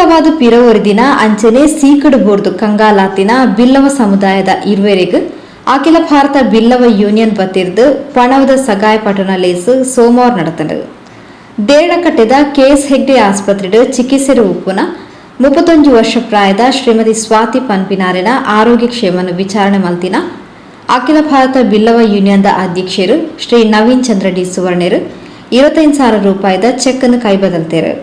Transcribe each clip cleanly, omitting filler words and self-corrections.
ಪ್ರಮುಖವಾದ ಪಿರವೊರಿದಿನ ಅಂಚನೆ ಸೀಕಡು ಬೋರ್ದು ಕಂಗಾಲಾತಿನ ಬಿಲ್ಲವ ಸಮುದಾಯದ ಇರುವೆರೆಗೂ ಅಖಿಲ ಭಾರತ ಬಿಲ್ಲವ ಯೂನಿಯನ್ ವತಿರ್ದು ಪಣವದ ಸಗಾಯ ಪಠಣ ಲೇಸು ಸೋಮವಾರ ನಡೆತಂಡು ದೇಳಕಟ್ಟೆದ ಕೆಎಸ್ ಹೆಗ್ಡೆ ಆಸ್ಪತ್ರೆಡು ಚಿಕಿತ್ಸೆಡು ಉಪ್ಪುನ 31 ವರ್ಷ ಪ್ರಾಯದ ಶ್ರೀಮತಿ ಸ್ವಾತಿ ಪನ್ಪಿನಾರಿನ ಆರೋಗ್ಯ ಕ್ಷೇಮವನ್ನು ವಿಚಾರಣೆ ಮಲ್ತಿನ ಅಖಿಲ ಭಾರತ ಬಿಲ್ಲವ ಯೂನಿಯನ್ದ ಅಧ್ಯಕ್ಷರು ಶ್ರೀ ನವೀನ್ ಚಂದ್ರ ಡಿ ಸುವರ್ಣರು 25,000 ರೂಪಾಯಿದ ಚೆಕ್ ಅನ್ನು ಕೈಬದಲ್ತೇರು.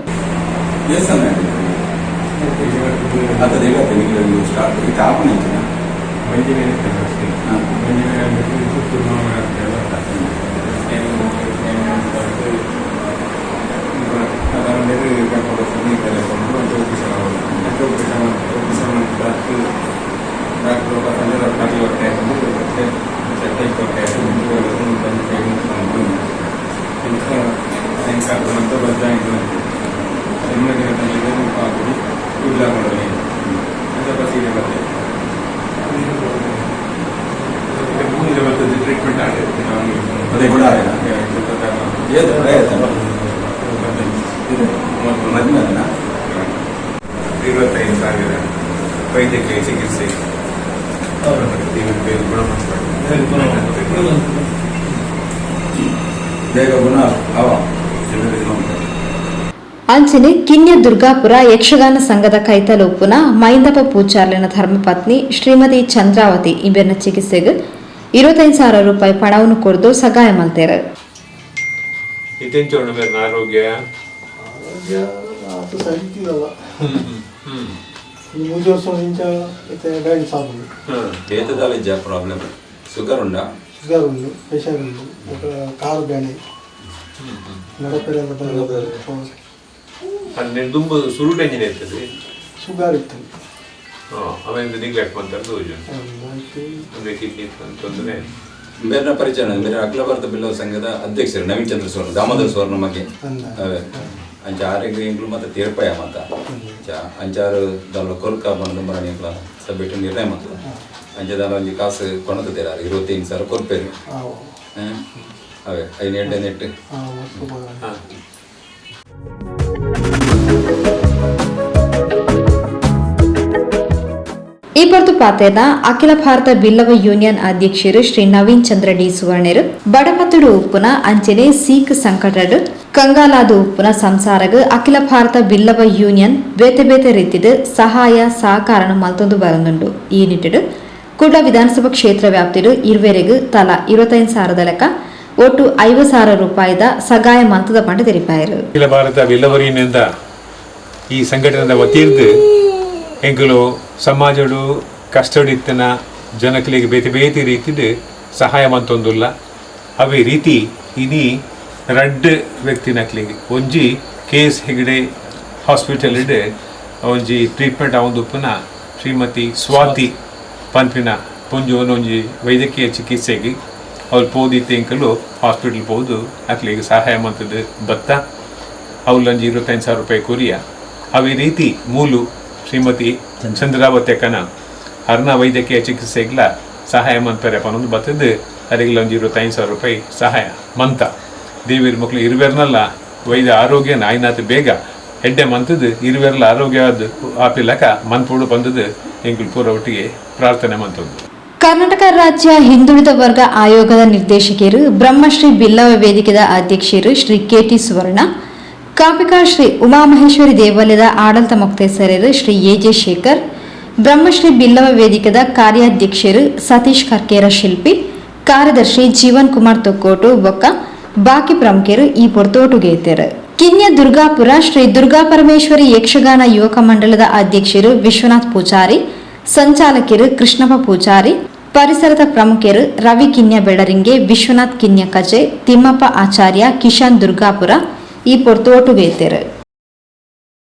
ವೈದ್ಯಕೀಯ ಚಿಕಿತ್ಸೆ ಅಂಚನೆ ಕಿನ್ಯ ದುರ್ಗಾಪುರ ಯಕ್ಷಗಾನ ಸಂಘದ ಕೈತಲೊಪ್ಪುನ ಮೈಂದಪ್ಪ ಪೂಚಾರ್ಲಿನ ಧರ್ಮಪತ್ನಿ ಶ್ರೀಮತಿ ಚಂದ್ರಾವತಿ ಇಬ್ಬರನ್ನ ಚಿಕಿತ್ಸೆಗೆ 25,000 ರೂಪಾಯಿ ಪಣವನ್ನು ಕೊಡ್ದು ಸಹಾಯ ಮಾಡ್ತಾರೆ. ಆರೋಗ್ಯ ప్రాబ్లం షుగర్ ఉందా? షుగర్ ఉంది, ప్రెషర్ ఉంది, ఒక కారు బ్యాన్ ತುಂಬ ಸುರು ಟೆನ್ಷನ್ ಇರ್ತದೆ. ಶುಗರ್ ಇರ್ತದೆ ಅವೆಂದು ನೆಗ್ಲೆಕ್ಟ್ ಮಾಡ್ತಾರೆ ಅಂದರೆ ಕಿಡ್ನಿ ತೊಂದರೆ. ಬೇರೆ ಪರಿಚಯ ಬೇರೆ ಅಖಿಲ ಭಾರತ ಬಿಲ್ಲವ ಸಂಘದ ಅಧ್ಯಕ್ಷರು ನವೀನ್ ಚಂದ್ರ ಸುವರ್ಣ ದಾಮೋದರ ಸುವರ್ಣ ಮಗೆ ಅಂಚ ಆರೋಗ್ಯ ಎಂಕ್ಲು ಮತ್ತು ತೀರ್ಪಯ ಮತ ಅಂಚಾರು ದಾಲ ಕೊಲ್ಕ ಬಂದು ಮರಣಿ ಎಂಕ್ಲ ಸಬ್ಮಿಟ್ ನಿರ್ಣಯ ಮತ್ತು ಅಂಚೆ ದಾಲ ಒಂಜಿ ಕಾಸು ಕೊಣತಿದ್ದೀರ 25,000 ಕೊಲ್ಪೇರು ಅವೇ 5 ನೆಟ್ಟು ಈ ಹೊರತು ಪಾತೇನ ಅಖಿಲ ಭಾರತ ಬಿಲ್ಲವ ಯೂನಿಯನ್ ಅಧ್ಯಕ್ಷರು ಶ್ರೀ ನವೀನ್ ಚಂದ್ರ ಡಿ ಸುವರ್ಣರು ಬಡಪತ್ತಡು ಉಪ್ಪುನ ಅಂಚನೆ ಸೀಕ್ ಸಂಕಟಡು ಕಂಗಾಲಾದ ಉಪ್ಪುನ ಸಂಸಾರಗ ಅಖಿಲ ಭಾರತ ಬಿಲ್ಲವ ಯೂನಿಯನ್ ಬೇತೆ ಬೇತೆ ರೀತಿದ ಸಹಾಯ ಸಹಕಾರನ ಮಲ್ತೊಂದು ಬರಂದುಂಡು. ಈ ನಿಟ್ಟಿಡು ಕುಡ್ಲ ವಿಧಾನಸಭಾ ಕ್ಷೇತ್ರ ವ್ಯಾಪ್ತಿಡು ಇರುವೆರೆಗೂ ತಲಾ 25,000 ಲೆಕ್ಕ ಒಟ್ಟು 50,000 ರೂಪಾಯಿದ ಸಹಾಯ ಮಂತದ ಪಂಡ ತೆರಿಪಾಯರು. ಅಖಿಲ ಭಾರತ ಬಿಲ್ಲವ ಯೂನಿಯನ್ದ ಈ ಸಂಘಟನೆದ ವತಿರ್ದು ಎಂಕುಲು ಸಮಾಜಡು ಕಷ್ಟಡಿತ್ತನ ಜನಕಲಿಗೆ ಬೇತೆ ಬೇತೆ ರೀತಿದು ಸಹಾಯ ಮಂತೊಂದುಲ್ಲ. ಅವೇ ರೀತಿ ಇನಿ 2 ವ್ಯಕ್ತಿನಕ್ಲಿಗೆ ಒಂಜಿ ಕೆಎಸ್ ಹೆಗ್ಡೆ ಹಾಸ್ಪಿಟಲ್ ಒಂಜಿ ಟ್ರೀಟ್ಮೆಂಟ್ ಆವೊಂದುಪ್ಪುನ ಶ್ರೀಮತಿ ಸ್ವಾತಿ ಪನ್ಪಿನ ಪೊಂಜಿ ಒಂದೊಂಜಿ ವೈದ್ಯಕೀಯ ಚಿಕಿತ್ಸೆಗೆ ಅವ್ರು ಪೋದಿತ್ತೆ ಎಂಕಲು ಹಾಸ್ಪಿಟಲ್ ಪೋದು ಅಕ್ಲಿಗೆ ಸಹಾಯ ಮಂತದ್ದು ಬತ್ತ ಅವಲೊಂಜಿ 25,000 ರೂಪಾಯಿ ಕೊರಿಯ. ಅವೇ ರೀತಿ ಮೂಲು ಶ್ರೀಮತಿ ಚಂದ್ರಾವತಿ ಅಕ್ಕನ ಹರ್ನ ವೈದ್ಯಕೀಯ ಚಿಕಿತ್ಸೆಗಳ ಸಹಾಯ ಮಂತ್ಪರೆ ಪನ್ನೊಂದು ಬತ್ತದ್ದು ಅದಕ್ಕೆಲ್ಲ ಒಂದು 25,000 ರೂಪಾಯಿ ಸಹಾಯ ಮಂತ ದೇವಿರ ಮಕ್ಕಳು ಇರುವೆರ್ನಲ್ಲ ವೈದ್ಯ ಆರೋಗ್ಯನ ಆಯ್ನಾತು ಬೇಗ ಎಡ್ಡೆ ಮಂತದ್ದು ಇರುವೆರ್ಲ ಆರೋಗ್ಯವಾದ ಆಪಿಲ್ಲಕ ಮಂತ್ಪೋಡು ಬಂದದ್ದು ಎಂಕುಲು ಪೂರ ಒಟ್ಟಿಗೆ ಪ್ರಾರ್ಥನೆ ಮಂತದ್ದು. ಕರ್ನಾಟಕ ರಾಜ್ಯ ಹಿಂದುಳಿದ ವರ್ಗ ಆಯೋಗದ ನಿರ್ದೇಶಕರು ಬ್ರಹ್ಮಶ್ರೀ ಬಿಲ್ಲವ ವೇದಿಕೆದ ಅಧ್ಯಕ್ಷರು ಶ್ರೀ ಕೆಟಿ ಸುವರ್ಣ, ಕಾಪಿಕಾ ಶ್ರೀ ಉಮಾಮಹೇಶ್ವರಿ ದೇವಾಲಯದ ಆಡಳಿತ ಮುಕ್ತೇಸರರು ಶ್ರೀ ಎಜೆ ಶೇಖರ್, ಬ್ರಹ್ಮಶ್ರೀ ಬಿಲ್ಲವ ವೇದಿಕೆದ ಕಾರ್ಯಾಧ್ಯಕ್ಷರು ಸತೀಶ್ ಕರ್ಕೇರ ಶಿಲ್ಪಿ, ಕಾರ್ಯದರ್ಶಿ ಜೀವನ್ ಕುಮಾರ್ ತೊಕ್ಕೋಟು ಬೊಕ್ಕ ಬಾಕಿ ಪ್ರಮುಖರು ಈ ಪೊರ್ತೋಟುಗೆ ಇದ್ದರು. ಕಿನ್ಯ ದುರ್ಗಾಪುರ ಶ್ರೀ ದುರ್ಗಾಪರಮೇಶ್ವರಿ ಯಕ್ಷಗಾನ ಯುವಕ ಮಂಡಲದ ಅಧ್ಯಕ್ಷರು ವಿಶ್ವನಾಥ್ ಪೂಜಾರಿ, ಸಂಚಾಲಕರು ಕೃಷ್ಣಪ್ಪ ಪೂಜಾರಿ, ಪರಿಸರದ ಪ್ರಮುಖರು ರವಿ ಕಿನ್ಯ ಬೆಳರಿಂಗೆ, ವಿಶ್ವನಾಥ್ ಕಿನ್ಯ ಕಜೆ, ತಿಮ್ಮಪ್ಪ ಆಚಾರ್ಯ, ಕಿಶನ್ ದುರ್ಗಾಪುರ ಈ ಪೊರ್ತೋಟುಗೆ ಇದ್ದರು.